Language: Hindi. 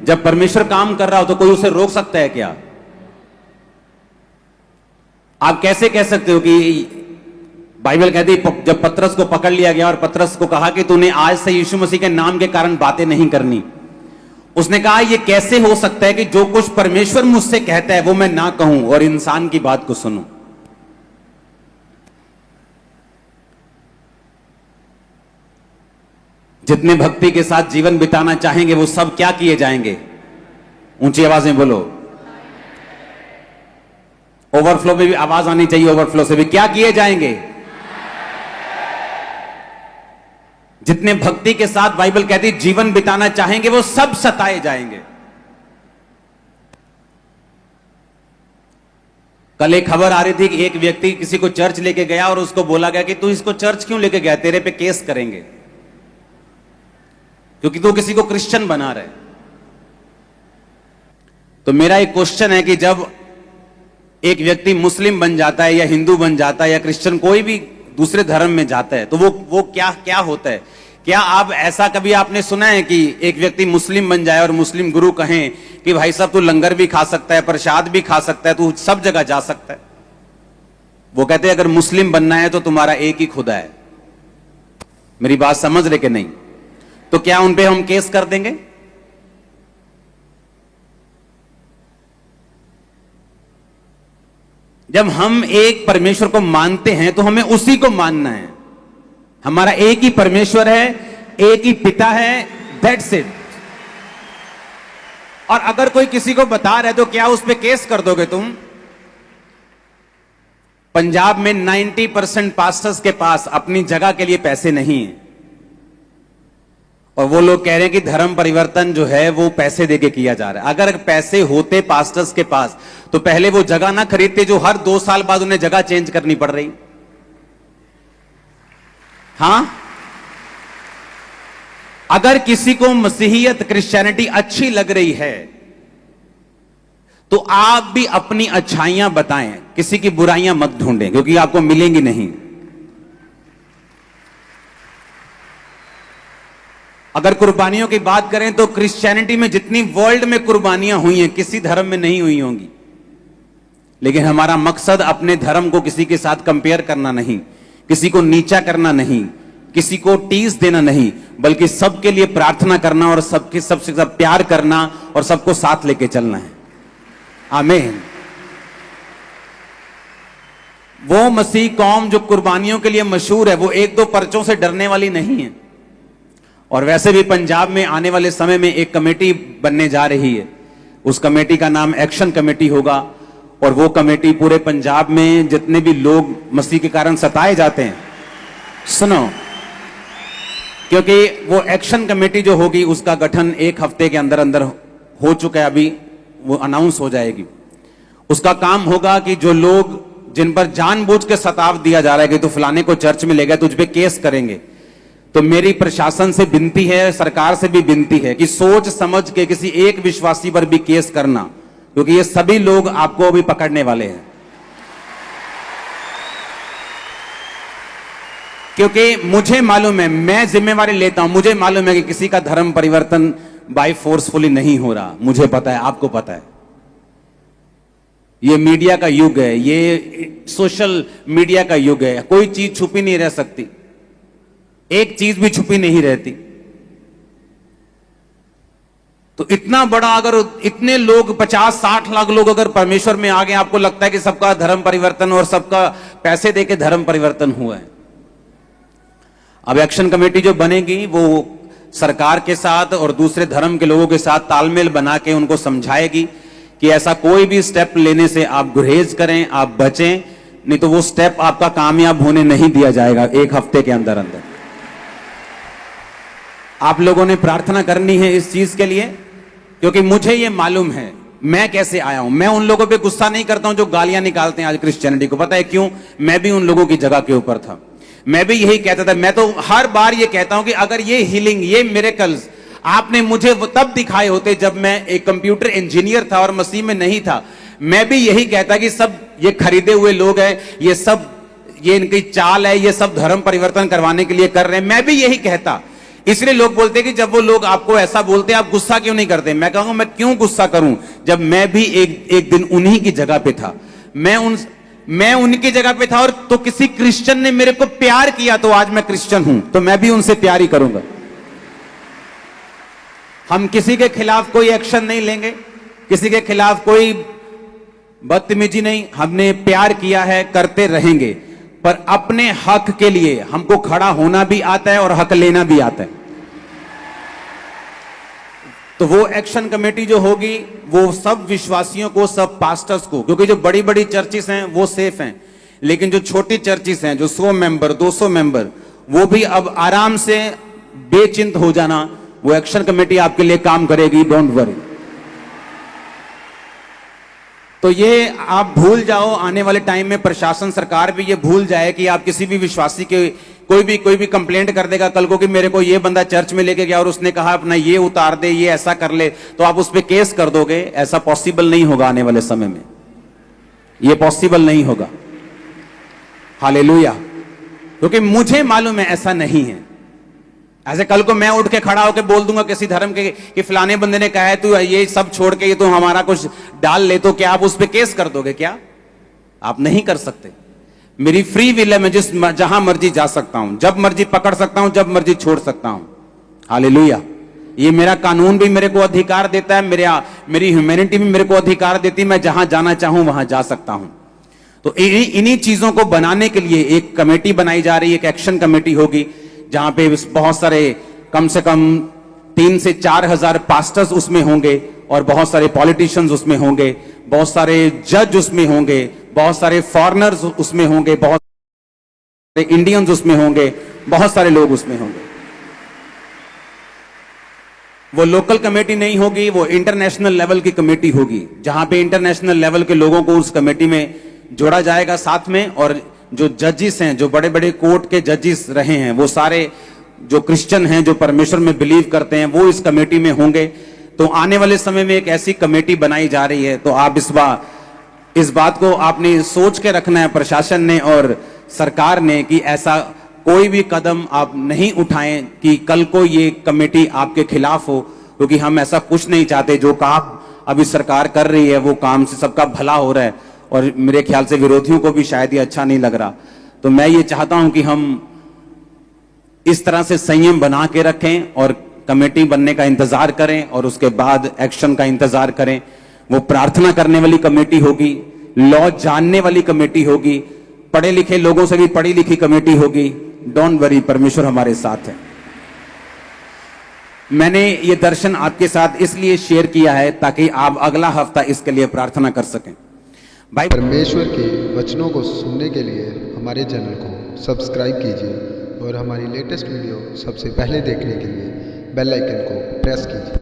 जब परमेश्वर काम कर रहा हो तो कोई उसे रोक सकता है क्या? आप कैसे कह सकते हो कि बाइबल कहती है जब पतरस को पकड़ लिया गया और पतरस को कहा कि तूने आज से यीशु मसीह के नाम के कारण बातें नहीं करनी, उसने कहा यह कैसे हो सकता है कि जो कुछ परमेश्वर मुझसे कहता है वो मैं ना कहूं और इंसान की बात को सुनूं। जितने भक्ति के साथ जीवन बिताना चाहेंगे वो सब क्या किए जाएंगे? ऊंची आवाज में बोलो। ओवरफ्लो में भी आवाज आनी चाहिए, ओवरफ्लो से भी क्या किए जाएंगे? जितने भक्ति के साथ बाइबल कहती है जीवन बिताना चाहेंगे वो सब सताए जाएंगे। कल एक खबर आ रही थी कि एक व्यक्ति किसी को चर्च लेके गया और उसको बोला गया कि तू इसको चर्च क्यों लेके गया, तेरे पे केस करेंगे क्योंकि तू किसी को क्रिश्चियन बना रहा है। तो मेरा एक क्वेश्चन है कि जब एक व्यक्ति मुस्लिम बन जाता है या हिंदू बन जाता है या क्रिश्चियन कोई भी दूसरे धर्म में जाता है तो वो क्या होता है? क्या आप ऐसा कभी आपने सुना है कि एक व्यक्ति मुस्लिम बन जाए और मुस्लिम गुरु कहें कि भाई साहब तू लंगर भी खा सकता है, प्रसाद भी खा सकता है, तू सब जगह जा सकता है? वो कहते हैं अगर मुस्लिम बनना है तो तुम्हारा एक ही खुदा है। मेरी बात समझ रहे कि नहीं? तो क्या उन पे हम केस कर देंगे? जब हम एक परमेश्वर को मानते हैं तो हमें उसी को मानना है। हमारा एक ही परमेश्वर है, एक ही पिता है, दैट्स इट। और अगर कोई किसी को बता रहा है तो क्या उस पे केस कर दोगे तुम? पंजाब में 90% पास्टर्स के पास अपनी जगह के लिए पैसे नहीं है और वो लोग कह रहे हैं कि धर्म परिवर्तन जो है वो पैसे देके किया जा रहा है। अगर पैसे होते पास्टर्स के पास तो पहले वो जगह ना खरीदते जो हर 2 साल बाद उन्हें जगह चेंज करनी पड़ रही। हां, अगर किसी को मसीहियत क्रिश्चियनिटी अच्छी लग रही है तो आप भी अपनी अच्छाइयां बताएं, किसी की बुराइयां मत ढूंढें क्योंकि आपको मिलेंगी नहीं। अगर कुर्बानियों की बात करें तो क्रिश्चियनिटी में जितनी वर्ल्ड में कुर्बानियां हुई हैं किसी धर्म में नहीं हुई होंगी, लेकिन हमारा मकसद अपने धर्म को किसी के साथ कंपेयर करना नहीं, किसी को नीचा करना नहीं, किसी को टीस देना नहीं, बल्कि सबके लिए प्रार्थना करना और सबके सबसे सब प्यार करना और सबको साथ लेके चलना है। आमीन। वो मसीह कौम जो कुर्बानियों के लिए मशहूर है वो 1-2 पर्चों से डरने वाली नहीं है। और वैसे भी पंजाब में आने वाले समय में एक कमेटी बनने जा रही है, उस कमेटी का नाम एक्शन कमेटी होगा और वो कमेटी पूरे पंजाब में जितने भी लोग मसीह के कारण सताए जाते हैं, सुनो, क्योंकि वो एक्शन कमेटी जो होगी उसका गठन 1 हफ्ते के अंदर अंदर हो चुका है, अभी वो अनाउंस हो जाएगी। उसका काम होगा कि जो लोग जिन पर जानबूझ के सताव दिया जा रहा है कि तू फलाने को चर्च में ले गया, तुझ पे केस करेंगे। तो मेरी प्रशासन से विनती है, सरकार से भी विनती है कि सोच समझ के किसी एक विश्वासी पर भी केस करना, क्योंकि ये सभी लोग आपको भी पकड़ने वाले हैं। क्योंकि मुझे मालूम है, मैं जिम्मेवारी लेता हूं, मुझे मालूम है कि किसी का धर्म परिवर्तन बाय फोर्सफुली नहीं हो रहा। मुझे पता है, आपको पता है। ये मीडिया का युग है, ये सोशल मीडिया का युग है, कोई चीज छुपी नहीं रह सकती, एक चीज भी छुपी नहीं रहती। तो इतना बड़ा, अगर इतने लोग 50-60 लाख लोग अगर परमेश्वर में आ गए, आपको लगता है कि सबका धर्म परिवर्तन और सबका पैसे देके धर्म परिवर्तन हुआ है? अब एक्शन कमेटी जो बनेगी वो सरकार के साथ और दूसरे धर्म के लोगों के साथ तालमेल बना के उनको समझाएगी कि ऐसा कोई भी स्टेप लेने से आप गुरेज करें, आप बचें, नहीं तो वो स्टेप आपका कामयाब होने नहीं दिया जाएगा 1 हफ्ते के अंदर अंदर। आप लोगों ने प्रार्थना करनी है इस चीज के लिए, क्योंकि मुझे ये मालूम है मैं कैसे आया हूं। मैं उन लोगों पे गुस्सा नहीं करता हूं जो गालियां निकालते हैं आज क्रिश्चियनिटी को। पता है क्यों? मैं भी उन लोगों की जगह के ऊपर था, मैं भी यही कहता था। मैं तो हर बार ये कहता हूं कि अगर ये हीलिंग, ये मिरेकल्स आपने मुझे तब दिखाए होते जब मैं एक कंप्यूटर इंजीनियर था और मसीह में नहीं था, मैं भी यही कहता कि सब ये खरीदे हुए लोग हैं, ये सब ये इनकी चाल है, ये सब धर्म परिवर्तन करवाने के लिए कर रहे हैं, मैं भी यही कहता। इसलिए लोग बोलते हैं कि जब वो लोग आपको ऐसा बोलते हैं आप गुस्सा क्यों नहीं करते। मैं कहूंगा मैं क्यों गुस्सा करूं जब मैं भी एक दिन उन्हीं की जगह पे था। मैं उनकी जगह पे था और तो किसी क्रिश्चियन ने मेरे को प्यार किया तो आज मैं क्रिश्चियन हूं, तो मैं भी उनसे प्यार ही करूंगा। हम किसी के खिलाफ कोई एक्शन नहीं लेंगे, किसी के खिलाफ कोई बदतमीजी नहीं, हमने प्यार किया है, करते रहेंगे। पर अपने हक के लिए हमको खड़ा होना भी आता है और हक लेना भी आता है। तो वो एक्शन कमेटी जो होगी वो सब विश्वासियों को, सब पास्टर्स को, क्योंकि जो बड़ी बड़ी चर्चिस हैं वो सेफ हैं, लेकिन जो छोटी चर्चिस हैं जो 100 मेंबर 200 मेंबर, वो भी अब आराम से बेचिंत हो जाना। वो एक्शन कमेटी आपके लिए काम करेगी, डोंट वरी। तो ये आप भूल जाओ, आने वाले टाइम में प्रशासन, सरकार भी ये भूल जाए कि आप किसी भी विश्वासी के कोई भी कंप्लेंट कर देगा कल को कि मेरे को ये बंदा चर्च में लेके गया और उसने कहा अपना ये उतार दे, ये ऐसा कर ले, तो आप उस पर केस कर दोगे। ऐसा पॉसिबल नहीं होगा आने वाले समय में, ये पॉसिबल नहीं होगा। हालेलुया। क्योंकि मुझे मालूम है ऐसा नहीं है। ऐसे कल को मैं उठ के खड़ा होकर बोल दूंगा किसी धर्म के कि फलाने बंदे ने कहा है तू ये सब छोड़ के ये तू हमारा कुछ डाल ले, तो क्या आप उस पर केस कर दोगे? क्या आप नहीं कर सकते। मेरी फ्री विल है, मैं जहां मर्जी जा सकता हूं, जब मर्जी पकड़ सकता हूं, जब मर्जी छोड़ सकता हूं। हालेलुया। ये मेरा कानून भी मेरे को अधिकार देता है, मेरी ह्यूमैनिटी भी मेरे को अधिकार देती है, मैं जहां जाना चाहूं वहां जा सकता हूं। तो इन्हीं चीजों को बनाने के लिए एक कमेटी बनाई जा रही है, एक एक्शन कमेटी होगी जहां पे बहुत सारे, कम से कम 3 से 4 हजार पास्टर्स उसमें होंगे और बहुत सारे पॉलिटिशियंस उसमें होंगे, बहुत सारे जज उसमें होंगे, बहुत सारे फॉरेनर्स उसमें होंगे, बहुत सारे इंडियंस उसमें होंगे, बहुत सारे लोग उसमें होंगे। वो लोकल कमेटी नहीं होगी, वो इंटरनेशनल लेवल की कमेटी होगी, जहां पे इंटरनेशनल लेवल के लोगों को उस कमेटी में जोड़ा जाएगा साथ में। और जो जजिस हैं, जो बड़े बड़े कोर्ट के जजिस रहे हैं, वो सारे जो क्रिश्चियन हैं, जो परमेश्वर में बिलीव करते हैं, वो इस कमेटी में होंगे। तो आने वाले समय में एक ऐसी कमेटी बनाई जा रही है। तो आप इस बात को आपने सोच के रखना है, प्रशासन ने और सरकार ने, कि ऐसा कोई भी कदम आप नहीं उठाएं कि कल को ये कमेटी आपके खिलाफ हो, क्योंकि हम ऐसा कुछ नहीं चाहते। जो काम अभी सरकार कर रही है वो काम से सबका भला हो रहा है और मेरे ख्याल से विरोधियों को भी शायद ये अच्छा नहीं लग रहा। तो मैं ये चाहता हूं कि हम इस तरह से संयम बना के रखें और कमेटी बनने का इंतजार करें और उसके बाद एक्शन का इंतजार करें। वो प्रार्थना करने वाली कमेटी होगी, लॉ जानने वाली कमेटी होगी, पढ़े लिखे लोगों से भी पढ़ी लिखी कमेटी होगी। डोंट वरी, परमेश्वर हमारे साथ है। मैंने ये दर्शन आपके साथ इसलिए शेयर किया है ताकि आप अगला हफ्ता इसके लिए प्रार्थना कर सकें। भाई, परमेश्वर के वचनों को सुनने के लिए हमारे चैनल को सब्सक्राइब कीजिए और हमारी लेटेस्ट वीडियो सबसे पहले देखने के लिए बेल आइकन को प्रेस कीजिए।